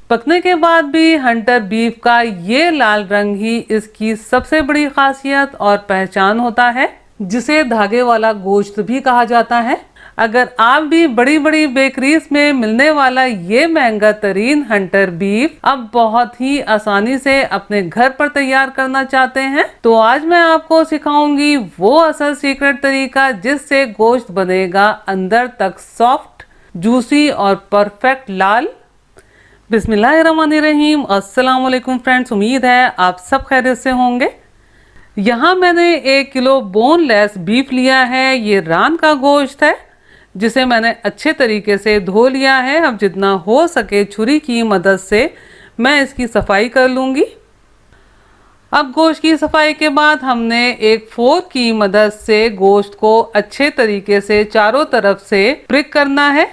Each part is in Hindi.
पकने के बाद भी हंटर बीफ का ये लाल रंग ही इसकी सबसे बड़ी खासियत और पहचान होता है, जिसे धागे वाला गोश्त भी कहा जाता है। अगर आप भी बड़ी बड़ी बेकरीज में मिलने वाला ये महंगा तरीन हंटर बीफ अब बहुत ही आसानी से अपने घर पर तैयार करना चाहते हैं, तो आज मैं आपको सिखाऊंगी वो असल सीक्रेट तरीका जिससे गोश्त बनेगा अंदर तक सॉफ्ट, जूसी और परफेक्ट लाल। बिस्मिल्लाहिर्रहमानिर्रहीम। अस्सलाम वालेकुम फ्रेंड्स, उम्मीद है आप सब खैरियत से होंगे। यहाँ मैंने 1 किलो बोनलेस बीफ लिया है। ये रान का गोश्त है जिसे मैंने अच्छे तरीके से धो लिया है। अब जितना हो सके छुरी की मदद से मैं इसकी सफाई कर लूँगी। अब गोश्त की सफाई के बाद हमने एक फोर्क की मदद से गोश्त को अच्छे तरीके से चारों तरफ से प्रिक करना है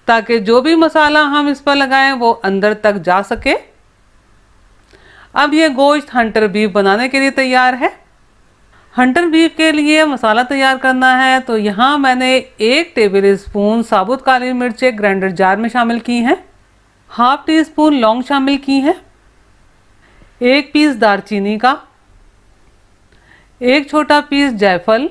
ताकि जो भी मसाला हम इस पर लगाएं वो अंदर तक जा सके। अब ये गोश्त हंटर बीफ बनाने के लिए तैयार है। हंटर बीफ के लिए मसाला तैयार करना है, तो यहाँ मैंने 1 टेबल स्पून साबुत काली मिर्चें ग्राइंडर जार में शामिल की हैं, ½ टी स्पून लौंग शामिल की हैं, 1 पीस दालचीनी का, 1 छोटा पीस जायफल।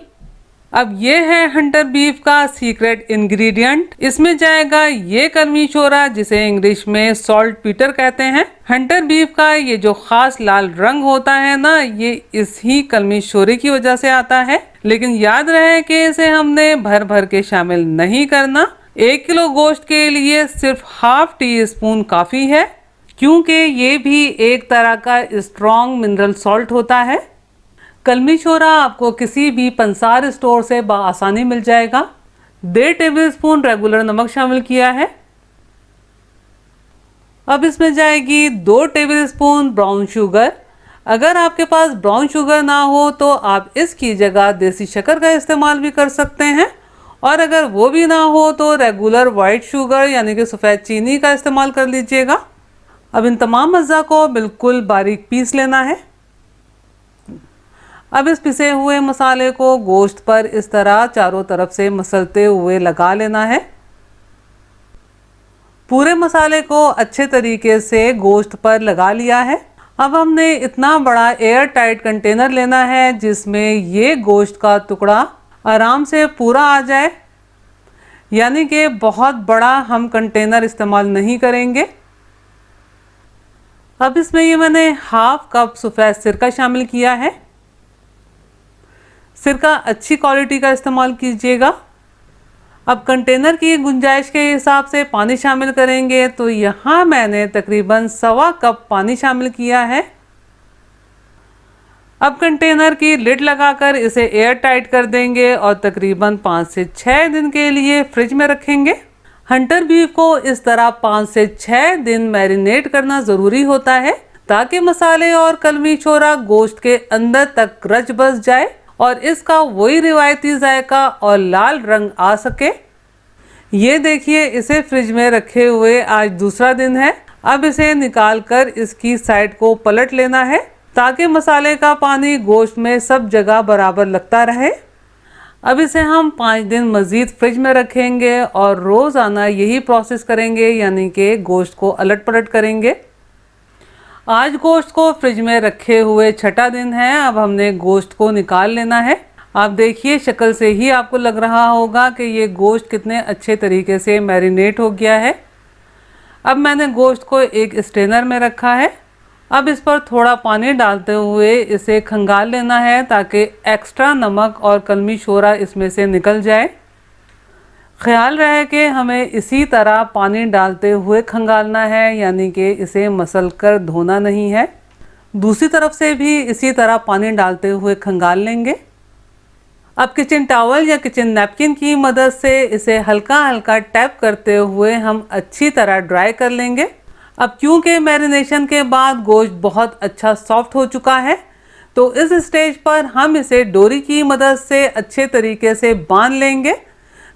अब ये है हंटर बीफ का सीक्रेट इंग्रेडिएंट। इसमें जाएगा ये कलमी शोरा जिसे इंग्लिश में सॉल्ट पीटर कहते हैं। हंटर बीफ का ये जो खास लाल रंग होता है ना, ये इस ही कलमी शोरे की वजह से आता है। लेकिन याद रहे कि इसे हमने भर भर के शामिल नहीं करना। 1 किलो गोश्त के लिए सिर्फ ½ टी स्पून काफ़ी है, क्योंकि ये भी एक तरह का स्ट्रॉन्ग मिनरल सॉल्ट होता है। कलमी शोरा आपको किसी भी पंसार स्टोर से आसानी मिल जाएगा। 1.5 टेबल स्पून रेगुलर नमक शामिल किया है। अब इसमें जाएगी 2 टेबल स्पून ब्राउन शुगर। अगर आपके पास ब्राउन शुगर ना हो तो आप इसकी जगह देसी शक्कर का इस्तेमाल भी कर सकते हैं, और अगर वो भी ना हो तो रेगुलर वाइट शुगर यानी कि सफ़ेद चीनी का इस्तेमाल कर लीजिएगा। अब इन तमाम अज़्ज़ा को बिल्कुल बारीक पीस लेना है। अब इस पिसे हुए मसाले को गोश्त पर इस तरह चारों तरफ से मसलते हुए लगा लेना है। पूरे मसाले को अच्छे तरीके से गोश्त पर लगा लिया है। अब हमने इतना बड़ा एयर टाइट कंटेनर लेना है जिसमें ये गोश्त का टुकड़ा आराम से पूरा आ जाए, यानी कि बहुत बड़ा हम कंटेनर इस्तेमाल नहीं करेंगे। अब इसमें ये मैंने ½ कप सफ़ेद सिरका शामिल किया है। सिरका अच्छी क्वालिटी का इस्तेमाल कीजिएगा। अब कंटेनर की गुंजाइश के हिसाब से पानी शामिल करेंगे, तो यहाँ मैंने तकरीबन सवा कप पानी शामिल किया है। अब कंटेनर की लिड लगाकर इसे एयर टाइट कर देंगे और तकरीबन 5 से 6 दिन के लिए फ्रिज में रखेंगे। हंटर बीफ को इस तरह 5 से 6 दिन मैरिनेट करना ज़रूरी होता है ताकि मसाले और कलमी शोरा गोश्त के अंदर तक रच बस जाए और इसका वही रिवायती जायका और लाल रंग आ सके। ये देखिए, इसे फ्रिज में रखे हुए आज दूसरा दिन है। अब इसे निकाल कर इसकी साइड को पलट लेना है ताकि मसाले का पानी गोश्त में सब जगह बराबर लगता रहे। अब इसे हम 5 दिन मज़ीद फ्रिज में रखेंगे और रोज़ाना यही प्रोसेस करेंगे, यानी कि गोश्त को अलट पलट करेंगे। आज गोश्त को फ्रिज में रखे हुए 6ठा दिन है। अब हमने गोश्त को निकाल लेना है। आप देखिए, शक्ल से ही आपको लग रहा होगा कि ये गोश्त कितने अच्छे तरीके से मैरिनेट हो गया है। अब मैंने गोश्त को एक स्ट्रेनर में रखा है। अब इस पर थोड़ा पानी डालते हुए इसे खंगाल लेना है ताकि एक्स्ट्रा नमक और कलमी शोरा इसमें से निकल जाए। ख्याल रहे कि हमें इसी तरह पानी डालते हुए खंगालना है, यानी कि इसे मसल कर धोना नहीं है। दूसरी तरफ से भी इसी तरह पानी डालते हुए खंगाल लेंगे। अब किचन टॉवल या किचन नैपकिन की मदद से इसे हल्का हल्का टैप करते हुए हम अच्छी तरह ड्राई कर लेंगे। अब क्योंकि मैरिनेशन के बाद गोश्त बहुत अच्छा सॉफ्ट हो चुका है, तो इस स्टेज पर हम इसे डोरी की मदद से अच्छे तरीके से बांध लेंगे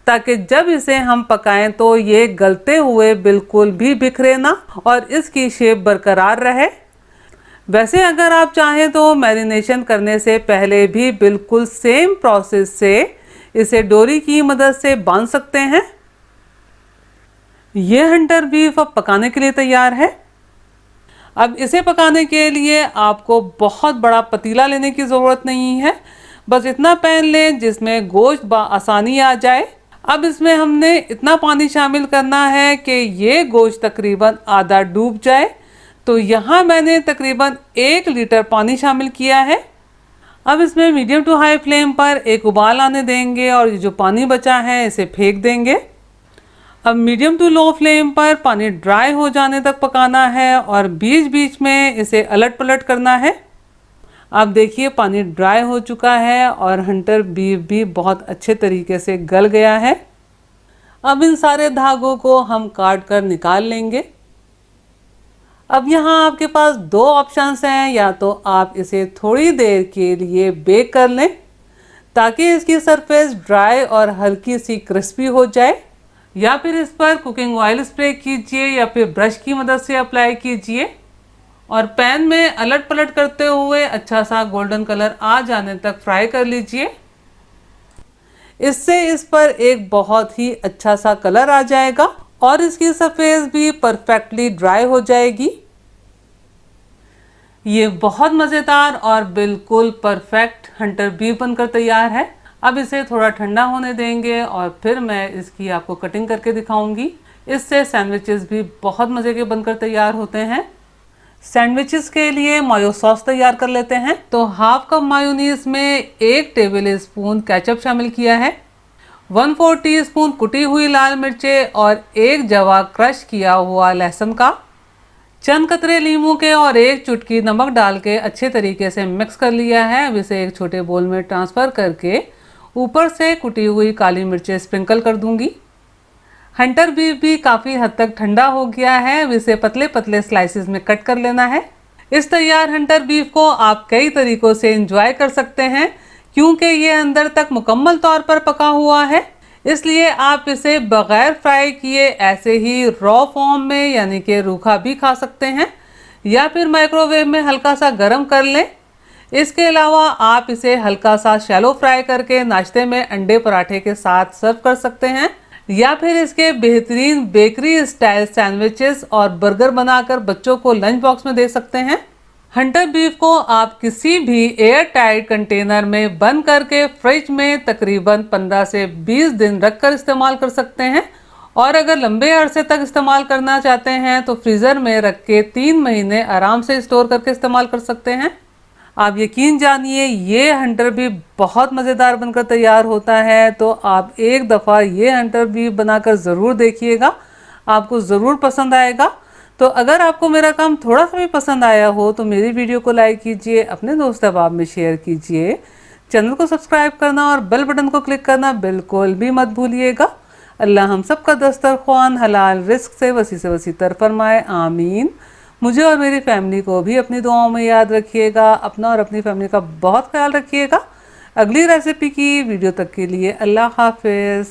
ताकि जब इसे हम पकाएं तो ये गलते हुए बिल्कुल भी बिखरे ना और इसकी शेप बरकरार रहे। वैसे अगर आप चाहें तो मैरिनेशन करने से पहले भी बिल्कुल सेम प्रोसेस से इसे डोरी की मदद से बांध सकते हैं। ये हंटर बीफ अब पकाने के लिए तैयार है। अब इसे पकाने के लिए आपको बहुत बड़ा पतीला लेने की ज़रूरत नहीं है, बस इतना पैन लें जिसमें गोश्त आसानी आ जाए। अब इसमें हमने इतना पानी शामिल करना है कि ये गोश्त तकरीबन आधा डूब जाए। तो यहाँ मैंने तकरीबन 1 लीटर पानी शामिल किया है। अब इसमें मीडियम टू हाई फ्लेम पर एक उबाल आने देंगे और ये जो पानी बचा है इसे फेंक देंगे। अब मीडियम टू लो फ्लेम पर पानी ड्राई हो जाने तक पकाना है और बीच बीच में इसे अलट पलट करना है। आप देखिए पानी ड्राई हो चुका है और हंटर बीफ भी बहुत अच्छे तरीके से गल गया है। अब इन सारे धागों को हम काट कर निकाल लेंगे। अब यहाँ आपके पास 2 ऑप्शंस हैं, या तो आप इसे थोड़ी देर के लिए बेक कर लें ताकि इसकी सरफेस ड्राई और हल्की सी क्रिस्पी हो जाए, या फिर इस पर कुकिंग ऑयल स्प्रे कीजिए या फिर ब्रश की मदद से अप्लाई कीजिए और पैन में अलट पलट करते हुए अच्छा सा गोल्डन कलर आ जाने तक फ्राई कर लीजिए। इससे इस पर एक बहुत ही अच्छा सा कलर आ जाएगा और इसकी सरफेस भी परफेक्टली ड्राई हो जाएगी। ये बहुत मज़ेदार और बिल्कुल परफेक्ट हंटर बीफ बनकर तैयार है। अब इसे थोड़ा ठंडा होने देंगे और फिर मैं इसकी आपको कटिंग करके दिखाऊंगी। इससे सैंडविचेस भी बहुत मज़े के बनकर तैयार होते हैं। सैंडविचेस के लिए मायो सॉस तैयार कर लेते हैं। तो हाफ कप मायोनीज में 1 टेबल स्पून केचप शामिल किया है, 1/4 टीस्पून कुटी हुई लाल मिर्चें और 1 जवा क्रश किया हुआ लहसुन का, चंद कतरे नींबू के और 1 चुटकी नमक डाल के अच्छे तरीके से मिक्स कर लिया है। अब इसे एक छोटे बोल में ट्रांसफ़र करके ऊपर से कुटी हुई काली मिर्चें स्प्रिंकल कर दूंगी। हंटर बीफ भी काफ़ी हद तक ठंडा हो गया है। अब इसे पतले पतले स्लाइसिस में कट कर लेना है। इस तैयार हंटर बीफ को आप कई तरीक़ों से एंजॉय कर सकते हैं क्योंकि ये अंदर तक मुकम्मल तौर पर पका हुआ है, इसलिए आप इसे बग़ैर फ्राई किए ऐसे ही रॉ फॉर्म में यानी कि रूखा भी खा सकते हैं या फिर माइक्रोवेव में हल्का सा गर्म कर लें। इसके अलावा आप इसे हल्का सा शैलो फ्राई करके नाश्ते में अंडे पराठे के साथ सर्व कर सकते हैं या फिर इसके बेहतरीन बेकरी स्टाइल सैंडविचेस और बर्गर बनाकर बच्चों को लंच बॉक्स में दे सकते हैं। हंटर बीफ को आप किसी भी एयर टाइट कंटेनर में बंद करके फ्रिज में तकरीबन 15 से 20 दिन रखकर इस्तेमाल कर सकते हैं और अगर लंबे अरसे तक इस्तेमाल करना चाहते हैं तो फ्रीज़र में रख के 3 महीने आराम से स्टोर करके इस्तेमाल कर सकते हैं। आप यकीन जानिए ये हंटर बीफ बहुत मज़ेदार बनकर तैयार होता है, तो आप एक दफ़ा ये हंटर बीफ बनाकर ज़रूर देखिएगा, आपको ज़रूर पसंद आएगा। तो अगर आपको मेरा काम थोड़ा सा भी पसंद आया हो तो मेरी वीडियो को लाइक कीजिए, अपने दोस्त अहबाब में शेयर कीजिए, चैनल को सब्सक्राइब करना और बेल बटन को क्लिक करना बिल्कुल भी मत भूलिएगा। अल्लाह हम सब का दस्तरख्वान हलाल रिस्क से वसी तर फरमाए, आमीन। मुझे और मेरी फैमिली को भी अपनी दुआओं में याद रखिएगा। अपना और अपनी फैमिली का बहुत ख्याल रखिएगा। अगली रेसिपी की वीडियो तक के लिए अल्लाह हाफिज़।